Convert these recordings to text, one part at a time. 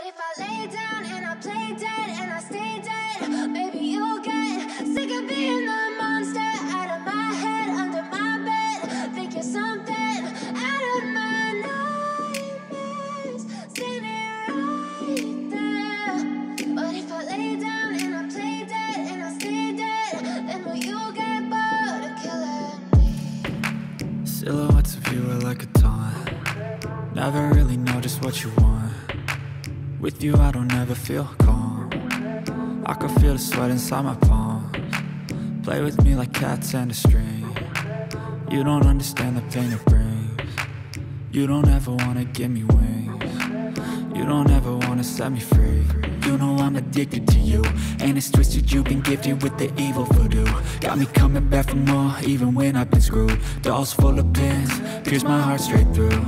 if I lay down and I play dead and I stay dead, maybe you'll get sick of being the monster out of my head, under my bed, think you're something out of my nightmares, standing right there. But if I lay down and I play dead and I stay dead, then will you get bored of killing me? Silhouettes of you are like a taunt. Never really know just what you want. With you I don't ever feel calm. I can feel the sweat inside my palms. Play with me like cats and a string. You don't understand the pain it brings. You don't ever wanna give me wings. You don't ever wanna set me free. You know I'm addicted to you, and it's twisted. You've been gifted with the evil voodoo. Got me coming back for more, even when I've been screwed. Dolls full of pins, pierce my heart straight through.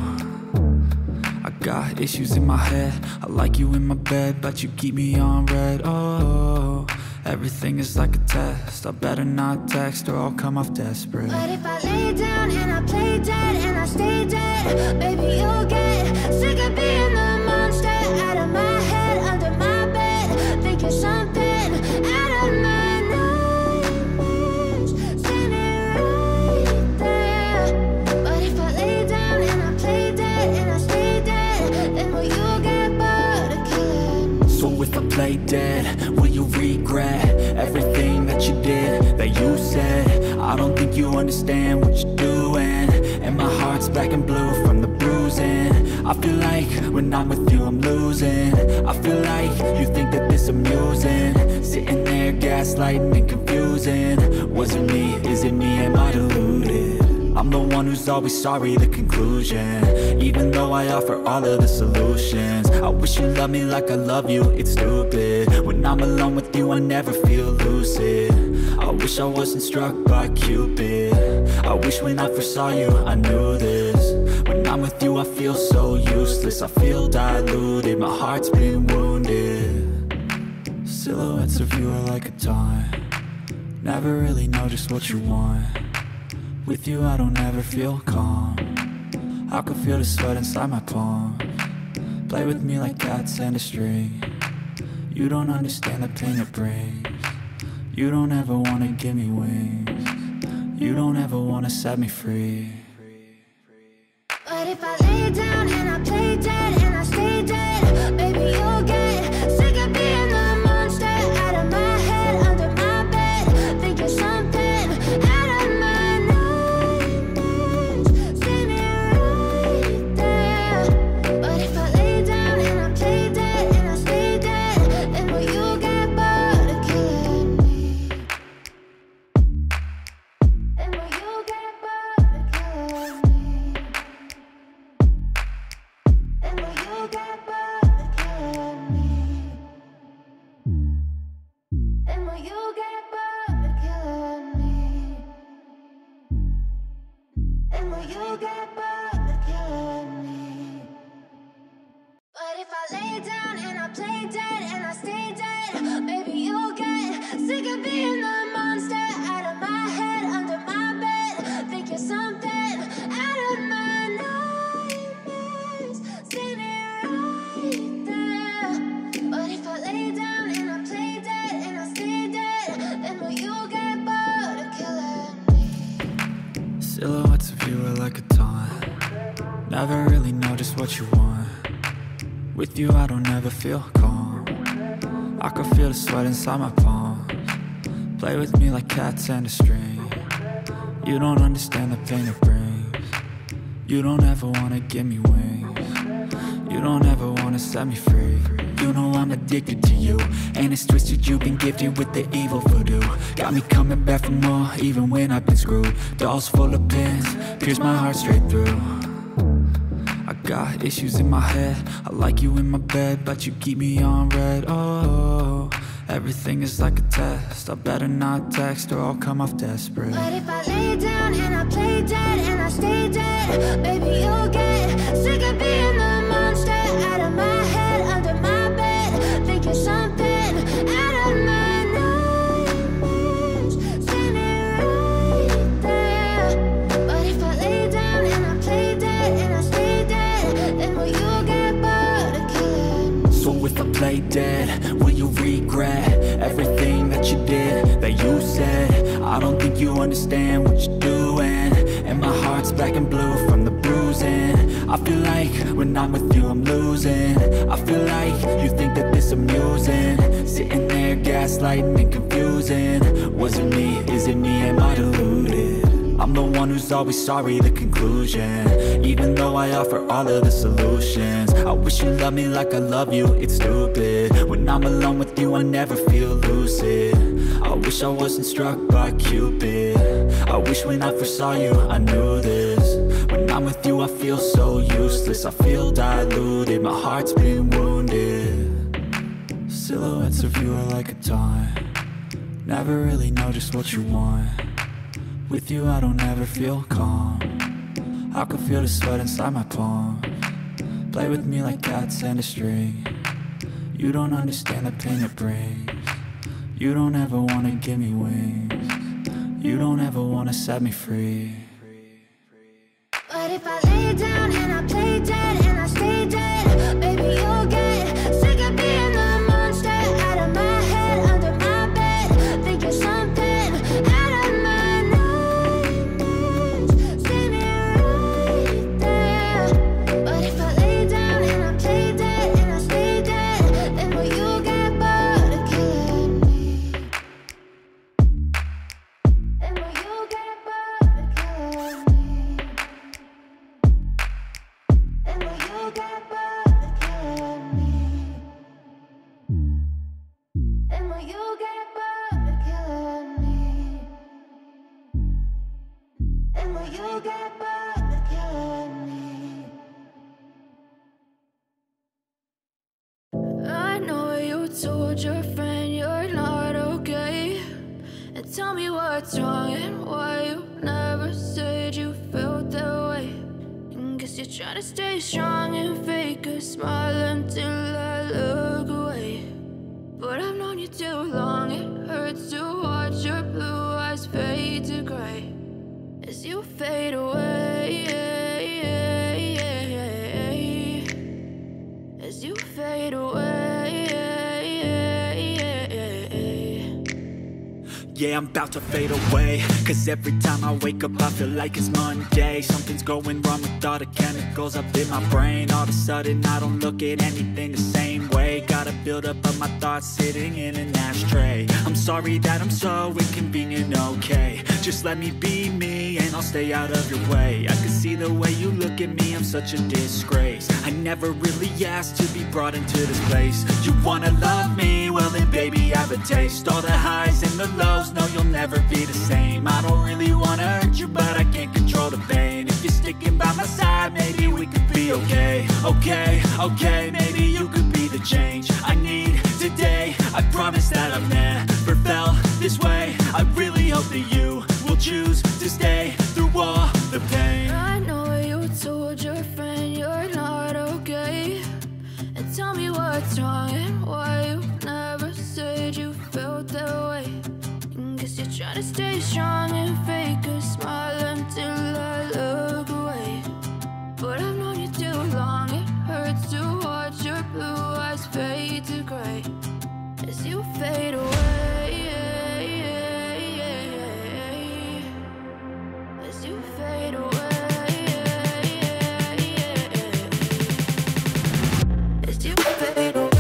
I got issues in my head. I like you in my bed, but you keep me on red. Oh, everything is like a test. I better not text or I'll come off desperate. But if I lay down and I play dead and I stay dead, baby you'll get sick of being the monster out of my head, under my bed, think you're something out of my nightmares, standing right there. But if I lay down and I play dead and I stay dead, then will you get bored of killing me? So if I play dead, will you regret everything that you did, that you said? I don't think you understand what you're doing, and my heart's black and blue from the bruising. I feel like when I'm with you I'm losing. I feel like you think that this amusing, sitting there gaslighting and confusing. Was it me? Is it me? Am I deluded? I'm the one who's always sorry, the conclusion, even though I offer all of the solutions. I wish you loved me like I love you, it's stupid. When I'm alone with you I never feel lucid. I wish I wasn't struck by Cupid. I wish when I first saw you I knew this. When I'm with you I feel so useless. I feel diluted, my heart's been wounded. Silhouettes of you are like a taunt. Never really know just what you want. With you I don't ever feel calm. I can feel the sweat inside my palms. Play with me like cats and a string. You don't understand the pain it brings. You don't ever wanna give me wings. You don't ever wanna set me free. But if I lay down and I play dead and I stay dead, baby you'll get sick of being the monster out of my head, under my bed, think you're something out of my nightmares, standing right there. But if I lay down and I play dead and I stay dead, then will you get bored of killing me? Then will you get bored of killing me? Then will you get bored of killing me? Then will you get bored of killing me? Then will you get bored of killing me? But if I lay down and I play dead and I stay dead, baby you'll get sick of being the monster out of my head, under my bed, think you're something out of my nightmares, standing right there. But if I lay down and I play dead and I stay dead, then will you get bored of killing me? Silhouettes of you are like a taunt. Never really know just what you want. With you I don't ever feel calm. I can feel the sweat inside my palms. Play with me like cats and a string. You don't understand the pain it brings. You don't ever wanna give me wings. You don't ever wanna set me free. You know I'm addicted to you, and it's twisted. You've been gifted with the evil voodoo. Got me coming back for more, even when I've been screwed. Dolls full of pins, pierce my heart straight through. I got issues in my head. I like you in my bed, but you keep me on red. Oh, everything is like a test. I better not text or I'll come off desperate. But if I lay down and I play dead and I stay dead, baby you'll get sick of being the monster out of my head, under my bed, think you're something out of my nightmares, standing right there. But if I lay down and I play dead and I stay dead, then will you get bored of killing me? So if I play dead, will you regret everything that you did, that you said? I don't think you understand what you're doing, and my heart's black and blue from the bruising. I feel like when I'm with you I'm losing. I feel like you think that this amusing, sitting there gaslighting and confusing. Was it me? Is it me? Am I deluded? I'm the one who's always sorry, the conclusion, even though I offer all of the solutions. I wish you loved me like I love you, it's stupid. When I'm alone with you I never feel lucid. I wish I wasn't struck by Cupid. I wish when I first saw you I knew this. When I'm with you I feel so useless, I feel diluted, my heart's been wounded. Silhouettes of you are like a taunt, never really know just what you want. With you I don't ever feel calm, I can feel the sweat inside my palms. Play with me like cats and a string, you don't understand the pain it brings. You don't ever wanna give me wings, you don't ever wanna set me free. But if I lay down and I play dead and I stay dead, baby you'll get sick of being the monster out of my head, under my bed, thinking something out of my nightmares. See me right there. But if I lay down and I play dead and I stay dead, then will you get bored of killing me? Then will you get bored of killing me? And will you get bored of killing me? And will you get bored of killing me? And will you get bored of killing me? I know you told your friend you're not okay, and tell me what's wrong and why you never said you felt that way. Guess you're trying to stay strong and fake a smile until I look away. But I've known you too long, it hurts to watch your blue eyes fade to gray as you fade away, as you fade away. Yeah, I'm about to fade away, cause every time I wake up I feel like it's Monday. Something's going wrong with all the chemicals up in my brain. All of a sudden I don't look at anything the same way. Got a build up of my thoughts sitting in an ashtray. I'm sorry that I'm so inconvenient, okay. Just let me be me and I'll stay out of your way. I can see the way you look at me, I'm such a disgrace. I never really asked to be brought into this place. You wanna love me? Well then baby I have a taste. All the highs and the lows, no you'll never be the same. I don't really wanna hurt you but I can't control the pain. If you're sticking by my side maybe we could be okay. Okay, maybe you could be the change I need today. I promise that I've never felt this way. I really hope that you will choose to stay through all the pain. I know you told your friend you're not okay, and tell me what's wrong and why you never said you felt that way. Guess you're trying to stay strong and fake a smile until I look away. But I've known you too long, it hurts to watch your blue eyes fade to gray as you fade away, as you fade away, as you fade away.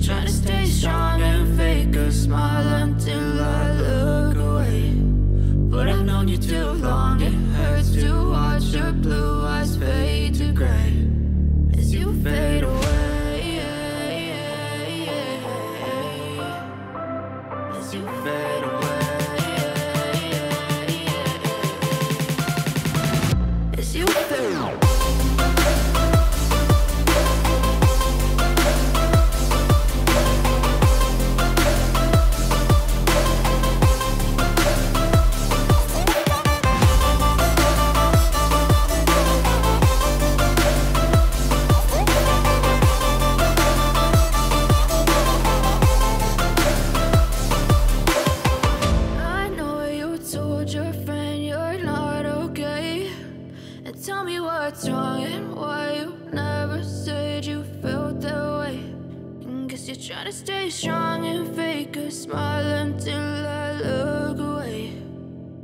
Trying to stay strong to fade away. As you fade. Tell me what's wrong and why you never said you felt that way. And guess you're trying to stay strong and fake a smile until I look away.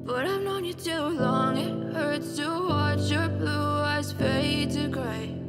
But I've known you too long, it hurts to watch your blue eyes fade to gray.